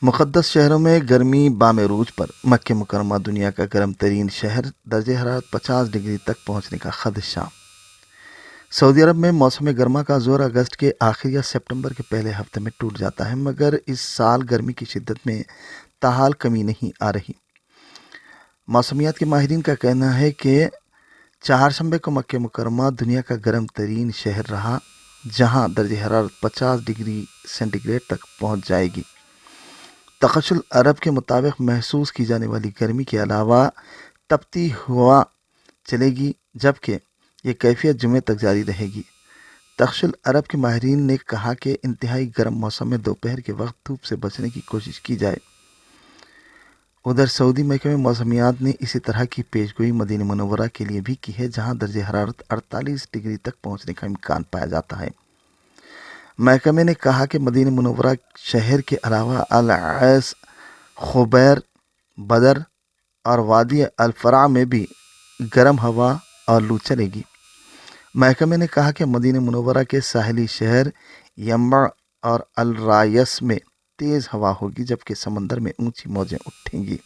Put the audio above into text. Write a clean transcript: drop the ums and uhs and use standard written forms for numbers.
مقدس شہروں میں گرمی بام عروج پر مکہ مکرمہ دنیا کا گرم ترین شہر، درجہ حرارت 50 ڈگری تک پہنچنے کا خدشہ۔ سعودی عرب میں موسم گرما کا زور اگست کے آخر یا سپتمبر کے پہلے ہفتے میں ٹوٹ جاتا ہے، مگر اس سال گرمی کی شدت میں تاحال کمی نہیں آ رہی۔ موسمیات کے ماہرین کا کہنا ہے کہ چہارشنبے کو مکہ مکرمہ دنیا کا گرم ترین شہر رہا، جہاں درجہ حرارت 50 ڈگری سینٹی گریڈ تک پہنچ جائے گی۔ تقش العرب کے مطابق محسوس کی جانے والی گرمی کے علاوہ تپتی ہوا چلے گی، جبکہ یہ کیفیت جمعے تک جاری رہے گی۔ تقش العرب کے ماہرین نے کہا کہ انتہائی گرم موسم میں دوپہر کے وقت دھوپ سے بچنے کی کوشش کی جائے۔ ادھر سعودی محکمہ موسمیات نے اسی طرح کی پیشگوئی مدینہ منورہ کے لیے بھی کی ہے، جہاں درجہ حرارت 48 ڈگری تک پہنچنے کا امکان پایا جاتا ہے۔ محکمے نے کہا کہ مدینہ منورہ شہر کے علاوہ العیش، خبیر، بدر اور وادی الفرع میں بھی گرم ہوا اور لو چلے گی۔ محکمے نے کہا کہ مدینہ منورہ کے ساحلی شہر ینبع اور الرایس میں تیز ہوا ہوگی، جبکہ سمندر میں اونچی موجیں اٹھیں گی۔